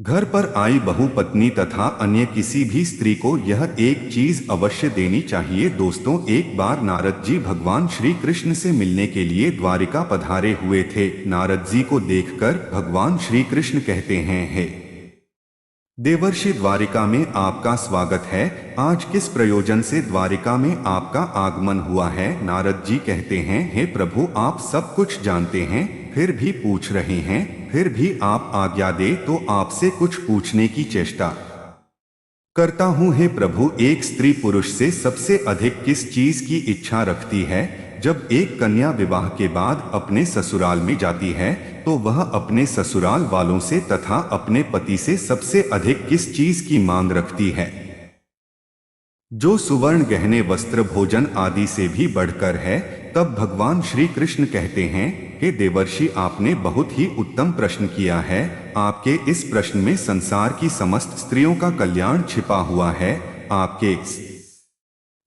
घर पर आई बहू पत्नी तथा अन्य किसी भी स्त्री को यह एक चीज अवश्य देनी चाहिए। दोस्तों, एक बार नारद जी भगवान श्री कृष्ण से मिलने के लिए द्वारिका पधारे हुए थे। नारद जी को देखकर भगवान श्री कृष्ण कहते हैं, हे देवर्षि, द्वारिका में आपका स्वागत है। आज किस प्रयोजन से द्वारिका में आपका आगमन हुआ है? नारद जी कहते हैं, हे प्रभु, आप सब कुछ जानते हैं, फिर भी पूछ रहे हैं। फिर भी आप आज्ञा दे तो आपसे कुछ पूछने की चेष्टा करता हूँ। हे प्रभु, एक स्त्री पुरुष से सबसे अधिक किस चीज की इच्छा रखती है? जब एक कन्या विवाह के बाद अपने ससुराल में जाती है तो वह अपने ससुराल वालों से तथा अपने पति से सबसे अधिक किस चीज की मांग रखती है? जो सुवर्ण, गहने, वस्त्र, भोजन आदि से भी बढ़कर है। तब भगवान श्री कृष्ण कहते हैं, हे देवर्षि, आपने बहुत ही उत्तम प्रश्न किया है। आपके इस प्रश्न में संसार की समस्त स्त्रियों का कल्याण छिपा हुआ है। आपके इस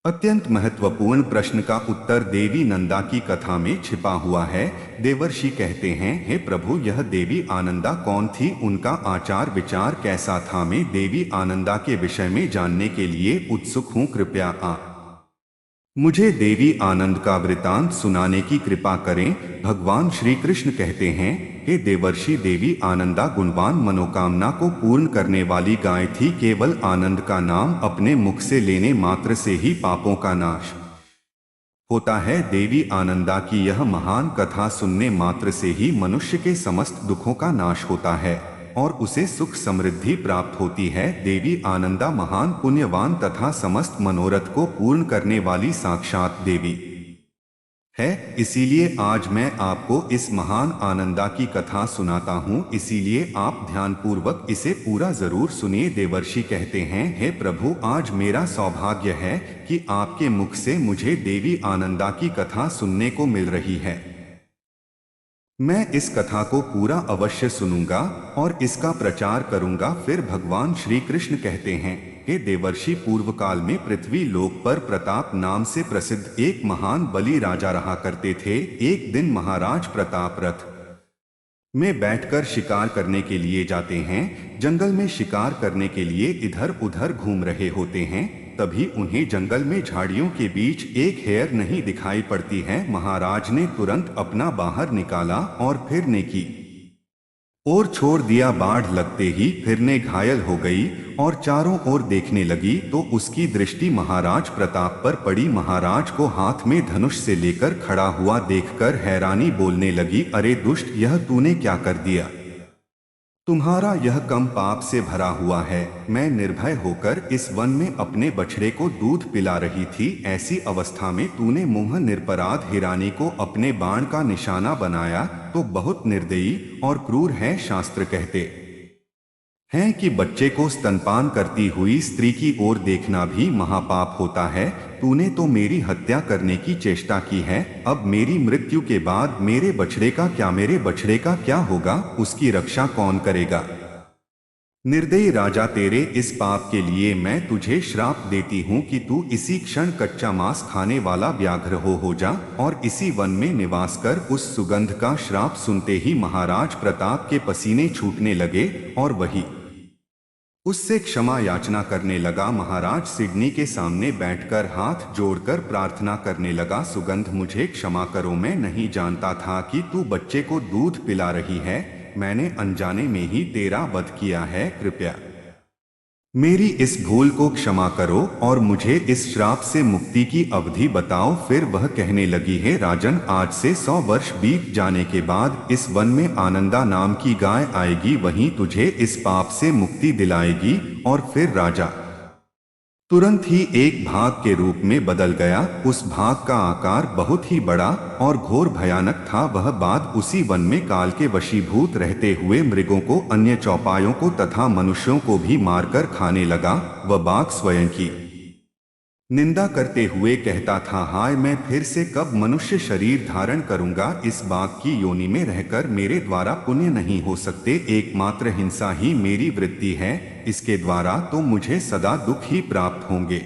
अत्यंत महत्वपूर्ण प्रश्न का उत्तर देवी नंदा की कथा में छिपा हुआ है। देवर्षि कहते हैं, हे प्रभु, यह देवी आनंदा कौन थी? उनका आचार विचार कैसा था? मैं देवी आनंदा के विषय में जानने के लिए उत्सुक हूँ। कृपया आप मुझे देवी आनंद का वृतांत सुनाने की कृपा करें। भगवान श्री कृष्ण कहते हैं, हे देवर्षि, देवी आनंदा गुणवान, मनोकामना को पूर्ण करने वाली गाय थी। केवल आनंद का नाम अपने मुख से लेने मात्र से ही पापों का नाश होता है। देवी आनंदा की यह महान कथा सुनने मात्र से ही मनुष्य के समस्त दुखों का नाश होता है और उसे सुख समृद्धि प्राप्त होती है। देवी आनंदा महान पुण्यवान तथा समस्त मनोरथ को पूर्ण करने वाली साक्षात देवी है। इसीलिए आज मैं आपको इस महान आनंदा की कथा सुनाता हूँ। इसीलिए आप ध्यानपूर्वक इसे पूरा जरूर सुनिए। देवर्षि कहते हैं, हे प्रभु, आज मेरा सौभाग्य है कि आपके मुख से मुझे देवी आनंदा की कथा सुनने को मिल रही है। मैं इस कथा को पूरा अवश्य सुनूंगा और इसका प्रचार करूंगा। फिर भगवान श्री कृष्ण कहते हैं, हे देवर्षि, पूर्व काल में पृथ्वी लोक पर प्रताप नाम से प्रसिद्ध एक महान बलि राजा रहा करते थे। एक दिन महाराज प्रताप रथ में बैठकर शिकार करने के लिए जाते हैं। जंगल में शिकार करने के लिए इधर उधर घूम रहे होते हैं। तभी उन्हें जंगल में झाड़ियों के बीच एक हेयर नहीं दिखाई पड़ती है। महाराज ने तुरंत अपना बाहर निकाला और फिरने की ओर छोड़ दिया। बाढ़ लगते ही फिरने घायल हो गई और चारों ओर देखने लगी तो उसकी दृष्टि महाराज प्रताप पर पड़ी। महाराज को हाथ में धनुष से लेकर खड़ा हुआ देखकर हैरानी बोलने लगी, अरे दुष्ट, यह तूने क्या कर दिया? तुम्हारा यह कम पाप से भरा हुआ है। मैं निर्भय होकर इस वन में अपने बछड़े को दूध पिला रही थी। ऐसी अवस्था में तूने मुंह निरपराध हिरानी को अपने बाण का निशाना बनाया तो बहुत निर्दयी और क्रूर है। शास्त्र कहते हैं कि बच्चे को स्तनपान करती हुई स्त्री की ओर देखना भी महापाप होता है। तूने तो मेरी हत्या करने की चेष्टा की है। अब मेरी मृत्यु के बाद मेरे बछड़े का क्या होगा? उसकी रक्षा कौन करेगा? निर्दयी राजा, तेरे इस पाप के लिए मैं तुझे श्राप देती हूँ कि तू इसी क्षण कच्चा मांस खाने वाला व्याघ्र हो जा और इसी वन में निवास कर। उस सुगंध का श्राप सुनते ही महाराज प्रताप के पसीने छूटने लगे और वही उससे क्षमा याचना करने लगा। महाराज सिडनी के सामने बैठकर हाथ जोड़कर प्रार्थना करने लगा, सुगंध, मुझे क्षमा करो। मैं नहीं जानता था कि तू बच्चे को दूध पिला रही है। मैंने अनजाने में ही तेरा वध किया है। कृपया मेरी इस भूल को क्षमा करो और मुझे इस श्राप से मुक्ति की अवधि बताओ। फिर वह कहने लगी, है राजन, आज से 100 वर्ष बीत जाने के बाद इस वन में आनंदा नाम की गाय आएगी, वहीं तुझे इस पाप से मुक्ति दिलाएगी। और फिर राजा तुरंत ही एक भाग के रूप में बदल गया। उस भाग का आकार बहुत ही बड़ा और घोर भयानक था। वह बाद उसी वन में काल के वशीभूत रहते हुए मृगों को, अन्य चौपायों को तथा मनुष्यों को भी मारकर खाने लगा। वह बाघ स्वयं की निंदा करते हुए कहता था, हाय, मैं फिर से कब मनुष्य शरीर धारण करूंगा? इस बाघ की योनि में रहकर मेरे द्वारा पुण्य नहीं हो सकते। एकमात्र हिंसा ही मेरी वृत्ति है। इसके द्वारा तो मुझे सदा दुख ही प्राप्त होंगे।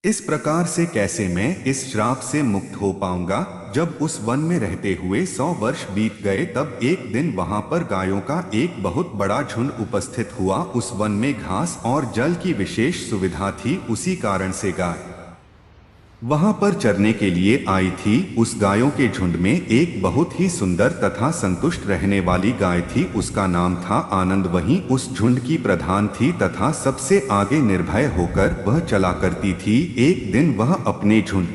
इस प्रकार से कैसे मैं इस श्राप से मुक्त हो पाऊंगा। जब उस वन में रहते हुए 100 वर्ष बीत गए तब एक दिन वहां पर गायों का एक बहुत बड़ा झुंड उपस्थित हुआ। उस वन में घास और जल की विशेष सुविधा थी, उसी कारण से गाय वहां पर चरने के लिए आई थी। उस गायों के झुंड में एक बहुत ही सुंदर तथा संतुष्ट रहने वाली गाय थी, उसका नाम था आनंद। वहीं उस झुंड की प्रधान थी तथा सबसे आगे निर्भय होकर वह चला करती थी। एक दिन वह अपने झुंड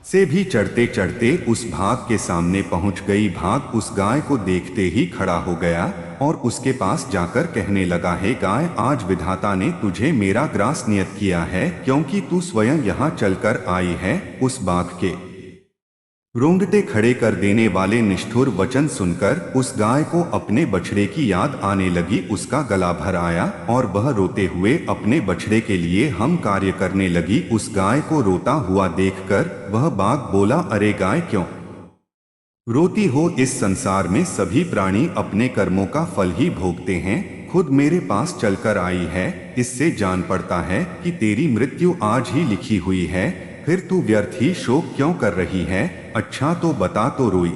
से भी चढ़ते चढ़ते उस भाग के सामने पहुंच गई। भाग उस गाय को देखते ही खड़ा हो गया और उसके पास जाकर कहने लगा, हे गाय, आज विधाता ने तुझे मेरा ग्रास नियत किया है, क्योंकि तू स्वयं यहाँ चलकर आई है। उस बाघ के रोंगटे खड़े कर देने वाले निष्ठुर वचन सुनकर उस गाय को अपने बछड़े की याद आने लगी। उसका गला भर आया और वह रोते हुए अपने बछड़े के लिए हम कार्य करने लगी। उस गाय को रोता हुआ देखकर वह बाघ बोला, अरे गाय, क्यों रोती हो? इस संसार में सभी प्राणी अपने कर्मों का फल ही भोगते हैं। खुद मेरे पास चलकर आई है, इससे जान पड़ता है कि तेरी मृत्यु आज ही लिखी हुई है, फिर तू व्यर्थ ही शोक क्यों कर रही है? अच्छा तो बता, तो रोई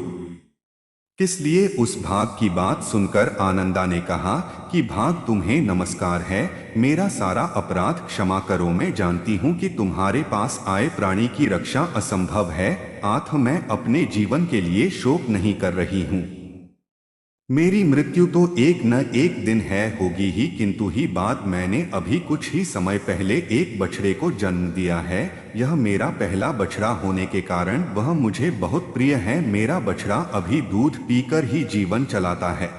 किस लिए? उस भाग की बात सुनकर आनंदा ने कहा कि भाग, तुम्हें नमस्कार है, मेरा सारा अपराध क्षमा करो। मैं जानती हूँ कि तुम्हारे पास आए प्राणी की रक्षा असंभव है, आथ मैं अपने जीवन के लिए शोक नहीं कर रही हूँ। मेरी मृत्यु तो एक न एक दिन है होगी ही, किंतु ही बात मैंने अभी कुछ ही समय पहले एक बछड़े को जन्म दिया है। यह मेरा पहला बछड़ा होने के कारण वह मुझे बहुत प्रिय है। मेरा बछड़ा अभी दूध पीकर ही जीवन चलाता है,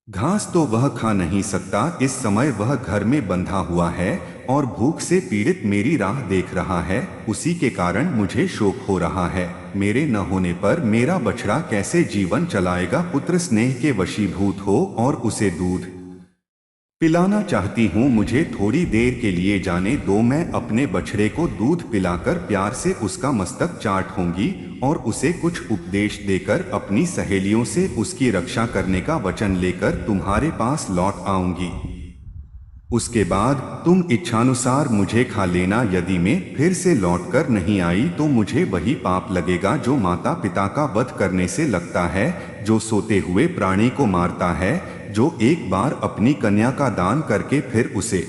घास तो वह खा नहीं सकता। इस समय वह घर में बंधा हुआ है और भूख से पीड़ित मेरी राह देख रहा है, उसी के कारण मुझे शोक हो रहा है। मेरे न होने पर मेरा बछड़ा कैसे जीवन चलाएगा? पुत्र स्नेह के वशीभूत हो और उसे दूध पिलाना चाहती हूँ, मुझे थोड़ी देर के लिए जाने दो। मैं अपने बछड़े को दूध पिलाकर प्यार से उसका मस्तक चाटूंगी और उसे कुछ उपदेश देकर अपनी सहेलियों से उसकी रक्षा करने का वचन लेकर तुम्हारे पास लौट आऊंगी। उसके बाद तुम इच्छानुसार मुझे खा लेना। यदि मैं फिर से लौटकर नहीं आई तो मुझे वही पाप लगेगा जो माता पिता का वध करने से लगता है, जो सोते हुए प्राणी को मारता है, जो एक बार अपनी कन्या का दान करके फिर उसे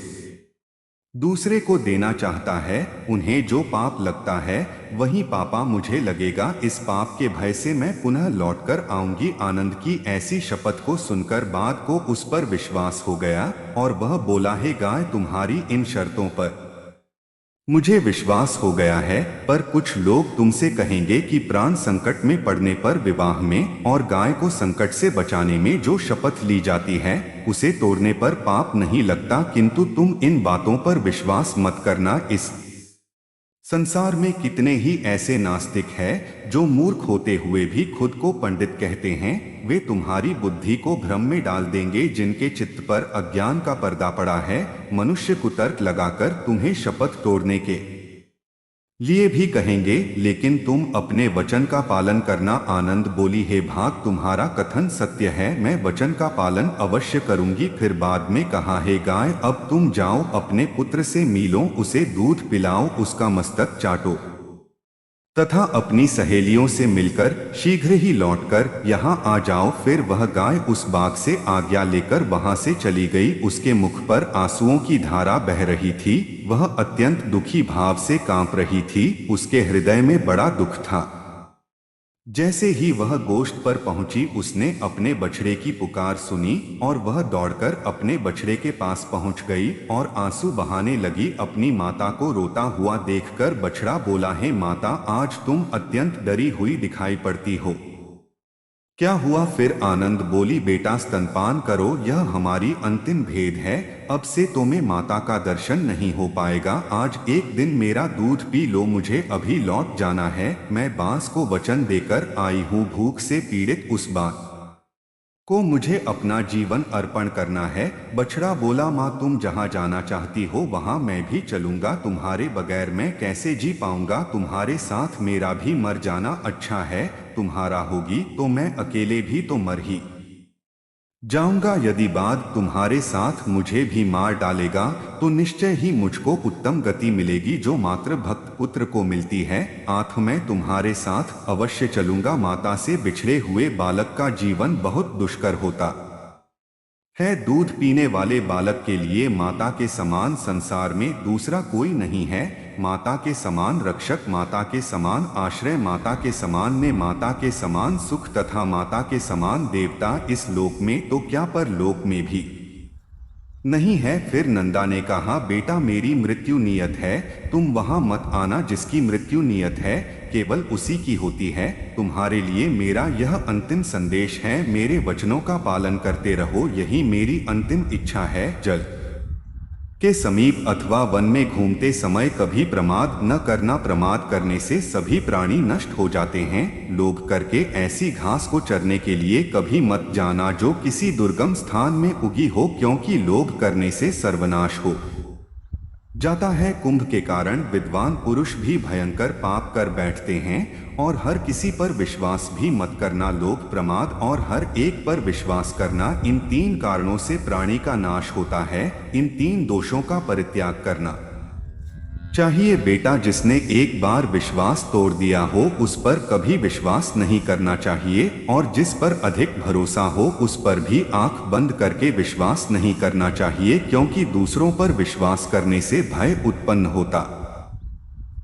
दूसरे को देना चाहता है। उन्हें जो पाप लगता है वही पापा मुझे लगेगा। इस पाप के भय से मैं पुनः लौटकर आऊंगी। आनंद की ऐसी शपथ को सुनकर बाघ को उस पर विश्वास हो गया और वह बोला, हे गाय, तुम्हारी इन शर्तों पर मुझे विश्वास हो गया है, पर कुछ लोग तुमसे कहेंगे कि प्राण संकट में पड़ने पर विवाह में और गाय को संकट से बचाने में जो शपथ ली जाती है उसे तोड़ने पर पाप नहीं लगता। किंतु तुम इन बातों पर विश्वास मत करना। इस संसार में कितने ही ऐसे नास्तिक हैं जो मूर्ख होते हुए भी खुद को पंडित कहते हैं। वे तुम्हारी बुद्धि को भ्रम में डाल देंगे। जिनके चित्त पर अज्ञान का पर्दा पड़ा है, मनुष्य कुतर्क लगाकर तुम्हें शपथ तोड़ने के लिए भी कहेंगे, लेकिन तुम अपने वचन का पालन करना। आनंद बोली, हे भाग, तुम्हारा कथन सत्य है, मैं वचन का पालन अवश्य करूंगी। फिर बाद में कहा, हे गाय, अब तुम जाओ, अपने पुत्र से मिलो, उसे दूध पिलाओ, उसका मस्तक चाटो तथा अपनी सहेलियों से मिलकर शीघ्र ही लौटकर यहाँ आ जाओ। फिर वह गाय उस बाघ से आज्ञा लेकर वहां से चली गई। उसके मुख पर आंसुओं की धारा बह रही थी, वह अत्यंत दुखी भाव से कांप रही थी, उसके हृदय में बड़ा दुख था। जैसे ही वह गोष्ठ पर पहुंची, उसने अपने बछड़े की पुकार सुनी और वह दौड़कर अपने बछड़े के पास पहुंच गई और आंसू बहाने लगी। अपनी माता को रोता हुआ देखकर बछड़ा बोला, हे माता, आज तुम अत्यंत डरी हुई दिखाई पड़ती हो, क्या हुआ? फिर आनंद बोली, बेटा, स्तनपान करो, यह हमारी अंतिम भेद है। अब से तुम्हें माता का दर्शन नहीं हो पाएगा। आज एक दिन मेरा दूध पी लो, मुझे अभी लौट जाना है। मैं बांस को वचन देकर आई हूँ, भूख से पीड़ित उस बात को मुझे अपना जीवन अर्पण करना है। बछड़ा बोला, माँ, तुम जहाँ जाना चाहती हो वहाँ मैं भी चलूंगा, तुम्हारे बगैर मैं कैसे जी पाऊंगा? तुम्हारे साथ मेरा भी मर जाना अच्छा है, तुम्हारा होगी तो मैं अकेले भी तो मर ही जाऊंगा। यदि बाद तुम्हारे साथ मुझे भी मार डालेगा तो निश्चय ही मुझको उत्तम गति मिलेगी जो मात्र भक्त पुत्र को मिलती है। आठ मैं तुम्हारे साथ अवश्य चलूंगा। माता से बिछड़े हुए बालक का जीवन बहुत दुष्कर होता है। दूध पीने वाले बालक के लिए माता के समान संसार में दूसरा कोई नहीं है। माता के समान रक्षक, माता के समान आश्रय, माता के समान ने माता के समान सुख तथा माता के समान देवता इस लोक में तो क्या पर लोक में भी नहीं है। फिर नंदा ने कहा, बेटा मेरी मृत्यु नियत है, तुम वहां मत आना। जिसकी मृत्यु नियत है केवल उसी की होती है। तुम्हारे लिए मेरा यह अंतिम संदेश है, मेरे वचनों का पालन करते रहो, यही मेरी अंतिम इच्छा है। जल के समीप अथवा वन में घूमते समय कभी प्रमाद न करना। प्रमाद करने से सभी प्राणी नष्ट हो जाते हैं। लोभ करके ऐसी घास को चरने के लिए कभी मत जाना जो किसी दुर्गम स्थान में उगी हो, क्योंकि लोभ करने से सर्वनाश हो जाता है। कुंभ के कारण विद्वान पुरुष भी भयंकर पाप कर बैठते हैं। और हर किसी पर विश्वास भी मत करना। लोभ, प्रमाद और हर एक पर विश्वास करना, इन तीन कारणों से प्राणी का नाश होता है। इन तीन दोषों का परित्याग करना चाहिए। बेटा जिसने एक बार विश्वास तोड़ दिया हो उस पर कभी विश्वास नहीं करना चाहिए, और जिस पर अधिक भरोसा हो उस पर भी आंख बंद करके विश्वास नहीं करना चाहिए, क्योंकि दूसरों पर विश्वास करने से भय उत्पन्न होता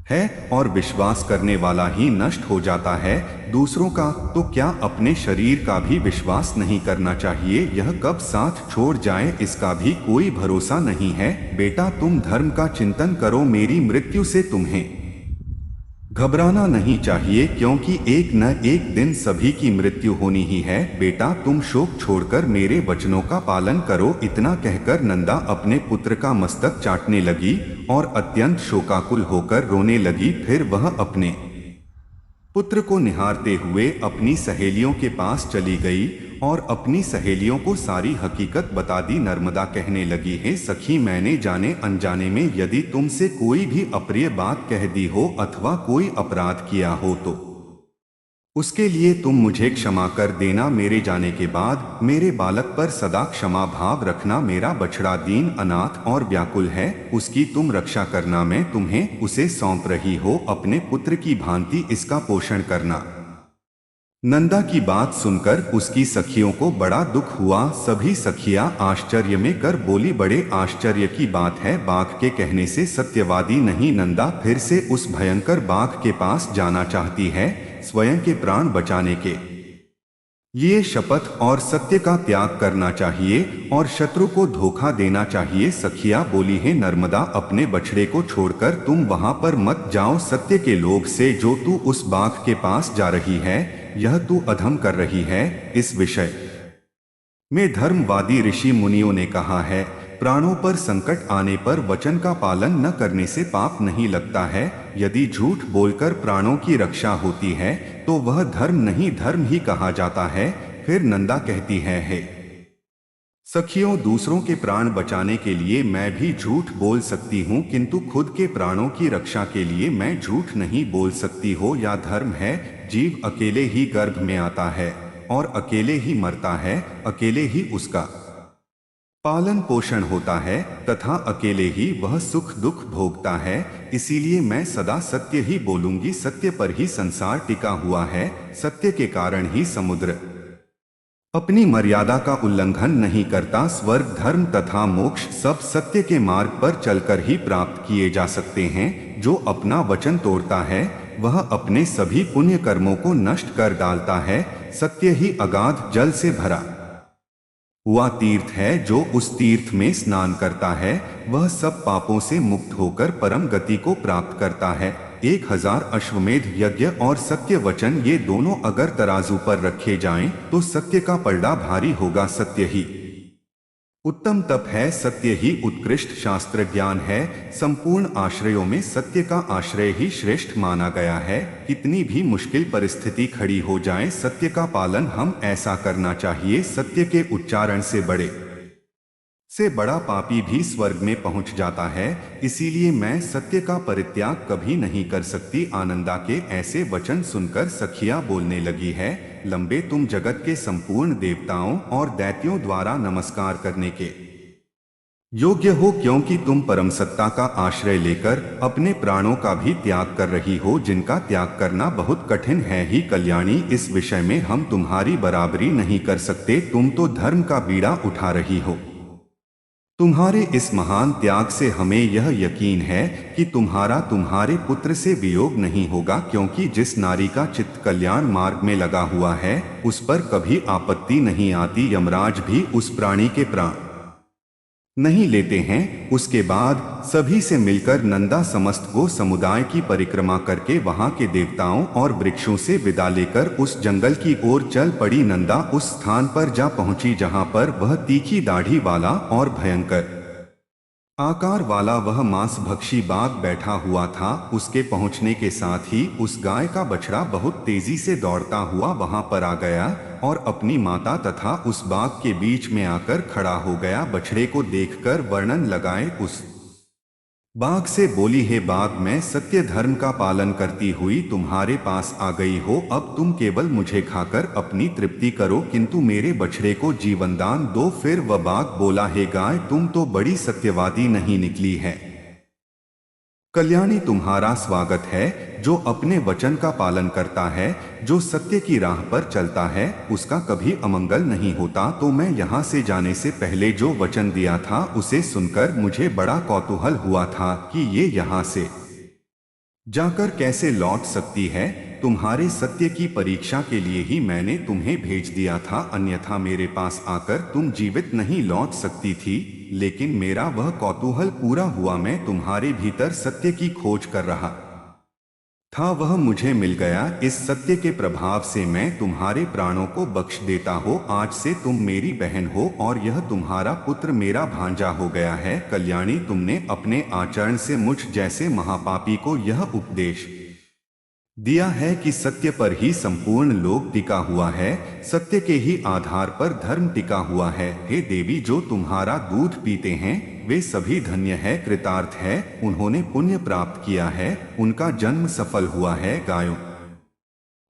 है और विश्वास करने वाला ही नष्ट हो जाता है। दूसरों का तो क्या अपने शरीर का भी विश्वास नहीं करना चाहिए। यह कब साथ छोड़ जाए इसका भी कोई भरोसा नहीं है। बेटा तुम धर्म का चिंतन करो, मेरी मृत्यु से तुम्हें घबराना नहीं चाहिए, क्योंकि एक न एक दिन सभी की मृत्यु होनी ही है। बेटा तुम शोक छोड़कर मेरे वचनों का पालन करो। इतना कहकर नंदा अपने पुत्र का मस्तक चाटने लगी और अत्यंत शोकाकुल होकर रोने लगी। फिर वह अपने पुत्र को निहारते हुए अपनी सहेलियों के पास चली गई और अपनी सहेलियों को सारी हकीकत बता दी। नर्मदा कहने लगी, हे सखी, मैंने जाने अनजाने में यदि तुमसे कोई भी अप्रिय बात कह दी हो अथवा कोई अपराध किया हो तो उसके लिए तुम मुझे क्षमा कर देना। मेरे जाने के बाद मेरे बालक पर सदा क्षमा भाव रखना। मेरा बछड़ा दीन, अनाथ और व्याकुल है, उसकी तुम रक्षा करना। मैं तुम्हें उसे सौंप रही हो, अपने पुत्र की भांति इसका पोषण करना। नंदा की बात सुनकर उसकी सखियों को बड़ा दुख हुआ। सभी सखियां आश्चर्य में कर बोली, बड़े आश्चर्य की बात है, बाघ के कहने से सत्यवादी नहीं। नंदा फिर से उस भयंकर बाघ के पास जाना चाहती है, स्वयं के प्राण बचाने के ये शपथ और सत्य का त्याग करना चाहिए और शत्रु को धोखा देना चाहिए। सखिया बोली, है नर्मदा, अपने बछड़े को छोड़कर तुम वहां पर मत जाओ। सत्य के लोभ से जो तू उस बाघ के पास जा रही है, यह तू अधम कर रही है। इस विषय में धर्मवादी ऋषि मुनियों ने कहा है, प्राणों पर संकट आने पर वचन का पालन न करने से पाप नहीं लगता है। यदि झूठ बोलकर प्राणों की रक्षा होती है तो वह धर्म नहीं, धर्म ही कहा जाता है। फिर नंदा कहती है सखियों, दूसरों के प्राण बचाने के लिए मैं भी झूठ बोल सकती हूँ, किंतु खुद के प्राणों की रक्षा के लिए मैं झूठ नहीं बोल सकती। हो या धर्म है, जीव अकेले ही गर्भ में आता है और अकेले ही मरता है, अकेले ही उसका पालन पोषण होता है तथा अकेले ही वह सुख दुख भोगता है। इसीलिए मैं सदा सत्य ही बोलूंगी। सत्य पर ही संसार टिका हुआ है, सत्य के कारण ही समुद्र अपनी मर्यादा का उल्लंघन नहीं करता। स्वर्ग, धर्म तथा मोक्ष सब सत्य के मार्ग पर चलकर ही प्राप्त किए जा सकते हैं। जो अपना वचन तोड़ता है वह अपने सभी पुण्य कर्मों को नष्ट कर डालता है। सत्य ही अगाध जल से भरा हुआ तीर्थ है। जो उस तीर्थ में स्नान करता है वह सब पापों से मुक्त होकर परम गति को प्राप्त करता है। 1000 अश्वमेध यज्ञ और सत्य वचन, ये दोनों अगर तराजू पर रखे जाएं तो सत्य का पलड़ा भारी होगा। सत्य ही उत्तम तप है, सत्य ही उत्कृष्ट शास्त्र ज्ञान है। संपूर्ण आश्रयों में सत्य का आश्रय ही श्रेष्ठ माना गया है। कितनी भी मुश्किल परिस्थिति खड़ी हो जाए, सत्य का पालन हम ऐसा करना चाहिए। सत्य के उच्चारण से बड़े से बड़ा पापी भी स्वर्ग में पहुंच जाता है। इसीलिए मैं सत्य का परित्याग कभी नहीं कर सकती। आनंदा के ऐसे वचन सुनकर सखिया बोलने लगी है, लंबे तुम जगत के संपूर्ण देवताओं और दैत्यों द्वारा नमस्कार करने के योग्य हो, क्योंकि तुम परम सत्ता का आश्रय लेकर अपने प्राणों का भी त्याग कर रही हो, जिनका त्याग करना बहुत कठिन है ही। कल्याणी, इस विषय में हम तुम्हारी बराबरी नहीं कर सकते। तुम तो धर्म का बीड़ा उठा रही हो। तुम्हारे इस महान त्याग से हमें यह यकीन है कि तुम्हारे पुत्र से वियोग नहीं होगा, क्योंकि जिस नारी का चित्त कल्याण मार्ग में लगा हुआ है उस पर कभी आपत्ति नहीं आती। यमराज भी उस प्राणी के प्राण नहीं लेते हैं। उसके बाद सभी से मिलकर नंदा समस्त गो समुदाय की परिक्रमा करके वहां के देवताओं और वृक्षों से विदा लेकर उस जंगल की ओर चल पड़ी। नंदा उस स्थान पर जा पहुंची जहां पर वह तीखी दाढ़ी वाला और भयंकर आकार वाला वह मांसभक्षी बाघ बैठा हुआ था। उसके पहुंचने के साथ ही उस गाय का बछड़ा बहुत तेजी से दौड़ता हुआ वहां पर आ गया और अपनी माता तथा उस बाघ के बीच में आकर खड़ा हो गया। बछड़े को देखकर वर्णन लगाए उस बाघ से बोली, हे बाघ, मैं सत्य धर्म का पालन करती हुई तुम्हारे पास आ गई हो। अब तुम केवल मुझे खाकर अपनी तृप्ति करो, किंतु मेरे बछड़े को जीवनदान दो। फिर वह बाघ बोला, हे गाय, तुम तो बड़ी सत्यवादी नहीं निकली है। कल्याणी, तुम्हारा स्वागत है। जो अपने वचन का पालन करता है, जो सत्य की राह पर चलता है, उसका कभी अमंगल नहीं होता। तो मैं यहाँ से जाने से पहले जो वचन दिया था उसे सुनकर मुझे बड़ा कौतूहल हुआ था कि ये यहाँ से जाकर कैसे लौट सकती है। तुम्हारे सत्य की परीक्षा के लिए ही मैंने तुम्हें भेज दिया था, अन्यथा मेरे पास आकर तुम जीवित नहीं लौट सकती थी। लेकिन मेरा वह कौतूहल पूरा हुआ। मैं तुम्हारे भीतर सत्य की खोज कर रहा था, वह मुझे मिल गया। इस सत्य के प्रभाव से मैं तुम्हारे प्राणों को बख्श देता हूँ। आज से तुम मेरी बहन हो और यह तुम्हारा पुत्र मेरा भांजा हो गया है। कल्याणी, तुमने अपने आचरण से मुझ जैसे महापापी को यह उपदेश दिया है कि सत्य पर ही संपूर्ण लोक टिका हुआ है, सत्य के ही आधार पर धर्म टिका हुआ है। हे देवी, जो तुम्हारा दूध पीते हैं वे सभी धन्य है, कृतार्थ है, उन्होंने पुण्य प्राप्त किया है, उनका जन्म सफल हुआ है। गायों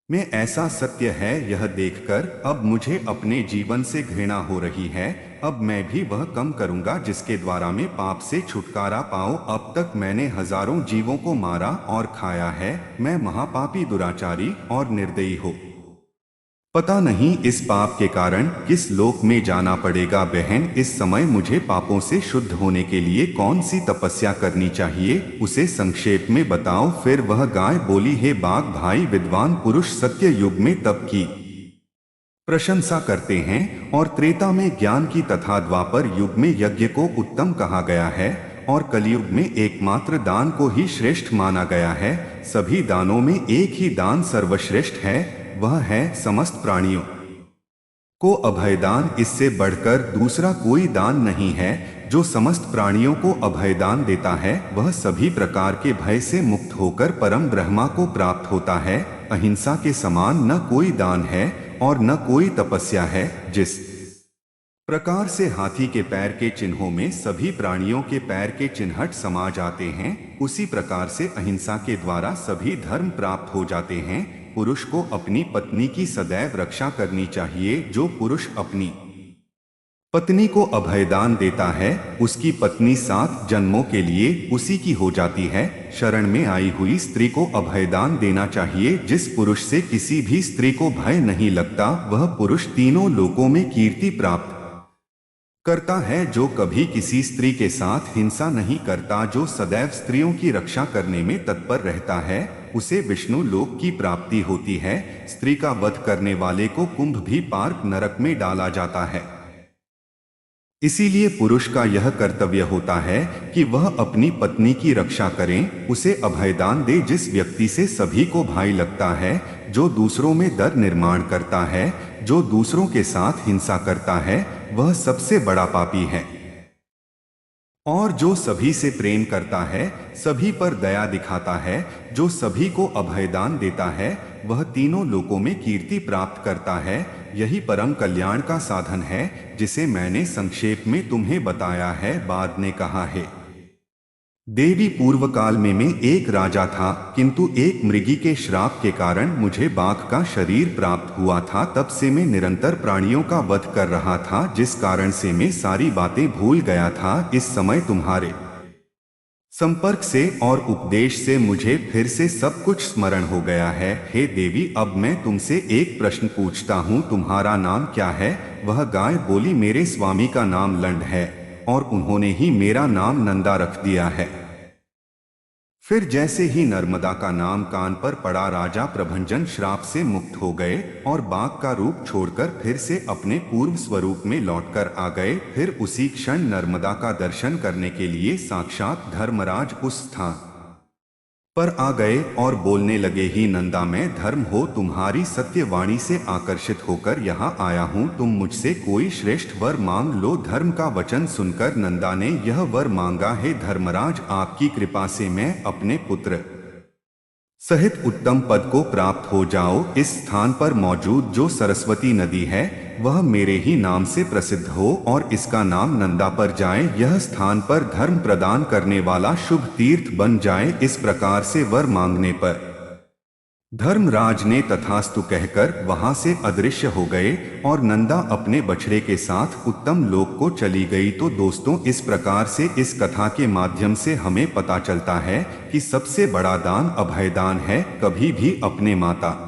में ऐसा सत्य है, यह देखकर अब मुझे अपने जीवन से घृणा हो रही है। अब मैं भी वह कम करूंगा जिसके द्वारा मैं पाप से छुटकारा पाऊं। अब तक मैंने हजारों जीवों को मारा और खाया है। मैं महापापी, दुराचारी और निर्दयी हो। पता नहीं इस पाप के कारण किस लोक में जाना पड़ेगा। बहन, इस समय मुझे पापों से शुद्ध होने के लिए कौन सी तपस्या करनी चाहिए, उसे संक्षेप में बताओ। फिर वह गाय बोली, हे बाघ भाई, विद्वान पुरुष सत्य युग में तप की प्रशंसा करते हैं और त्रेता में ज्ञान की तथा द्वापर युग में यज्ञ को उत्तम कहा गया है और कलयुग में एकमात्र दान को ही श्रेष्ठ माना गया है। सभी दानों में एक ही दान सर्वश्रेष्ठ है, वह है समस्त प्राणियों को अभयदान। इससे बढ़कर दूसरा कोई दान नहीं है। जो समस्त प्राणियों को अभयदान देता है वह सभी प्रकार के भय से मुक्त होकर परम ब्रह्मा को प्राप्त होता है। अहिंसा के समान न कोई दान है और न कोई तपस्या है। जिस प्रकार से हाथी के पैर के चिन्हों में सभी प्राणियों के पैर के चिन्हट समा जाते हैं, उसी प्रकार से अहिंसा के द्वारा सभी धर्म प्राप्त हो जाते हैं। पुरुष को अपनी पत्नी की सदैव रक्षा करनी चाहिए। जो पुरुष अपनी पत्नी को अभयदान देता है उसकी पत्नी 7 जन्मों के लिए उसी की हो जाती है। शरण में आई हुई स्त्री को अभयदान देना चाहिए। जिस पुरुष से किसी भी स्त्री को भय नहीं लगता वह पुरुष तीनों लोकों में कीर्ति प्राप्त करता है। जो कभी किसी स्त्री के साथ हिंसा नहीं करता, जो सदैव स्त्रियों की रक्षा करने में तत्पर रहता है, उसे विष्णु लोक की प्राप्ति होती है। स्त्री का वध करने वाले को कुंभ भी पार्क नरक में डाला जाता है। इसीलिए पुरुष का यह कर्तव्य होता है कि वह अपनी पत्नी की रक्षा करें, उसे अभयदान दे। जिस व्यक्ति से सभी को भय लगता है, जो दूसरों में डर निर्माण करता है, जो दूसरों के साथ हिंसा करता है, वह सबसे बड़ा पापी है। और जो सभी से प्रेम करता है, सभी पर दया दिखाता है, जो सभी को अभयदान देता है, वह तीनों लोकों में कीर्ति प्राप्त करता है। यही परम कल्याण का साधन है, जिसे मैंने संक्षेप में तुम्हें बताया है। बाद ने कहा है, देवी, पूर्व काल में एक राजा था, किंतु एक मृगी के श्राप के कारण मुझे बाघ का शरीर प्राप्त हुआ था। तब से मैं निरंतर प्राणियों का वध कर रहा था, जिस कारण से मैं सारी बातें भूल गया था। इस समय तुम्हारे संपर्क से और उपदेश से मुझे फिर से सब कुछ स्मरण हो गया है। हे देवी, अब मैं तुमसे एक प्रश्न पूछता हूँ, तुम्हारा नाम क्या है? वह गाय बोली, मेरे स्वामी का नाम लंड है और उन्होंने ही मेरा नाम नंदा रख दिया है। फिर जैसे ही नर्मदा का नाम कान पर पड़ा, राजा प्रभंजन श्राप से मुक्त हो गए और बाघ का रूप छोड़कर फिर से अपने पूर्व स्वरूप में लौटकर आ गए। फिर उसी क्षण नर्मदा का दर्शन करने के लिए साक्षात धर्मराज उस स्थान पर आ गए और बोलने लगे, ही नंदा, मैं धर्म हो तुम्हारी सत्यवाणी से आकर्षित होकर यहाँ आया हूँ। तुम मुझसे कोई श्रेष्ठ वर मांग लो। धर्म का वचन सुनकर नंदा ने यह वर मांगा, हे धर्मराज, आपकी कृपा से मैं अपने पुत्र सहित उत्तम पद को प्राप्त हो जाओ। इस स्थान पर मौजूद जो सरस्वती नदी है वह मेरे ही नाम से प्रसिद्ध हो और इसका नाम नंदा पर जाए। यह स्थान पर धर्म प्रदान करने वाला शुभ तीर्थ बन जाए। इस प्रकार से वर मांगने पर धर्मराज ने तथास्तु कहकर वहां से अदृश्य हो गए और नंदा अपने बछड़े के साथ उत्तम लोक को चली गई। तो दोस्तों, इस प्रकार से इस कथा के माध्यम से हमें पता चलता है कि सबसे बड़ा दान अभयदान है। कभी भी अपने माता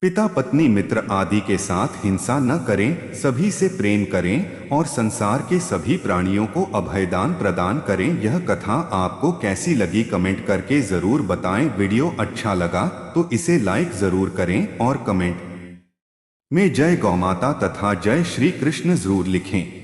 पिता, पत्नी, मित्र आदि के साथ हिंसा न करें, सभी से प्रेम करें और संसार के सभी प्राणियों को अभयदान प्रदान करें। यह कथा आपको कैसी लगी कमेंट करके जरूर बताएं। वीडियो अच्छा लगा तो इसे लाइक जरूर करें और कमेंट में जय गौ माता तथा जय श्री कृष्ण जरूर लिखें।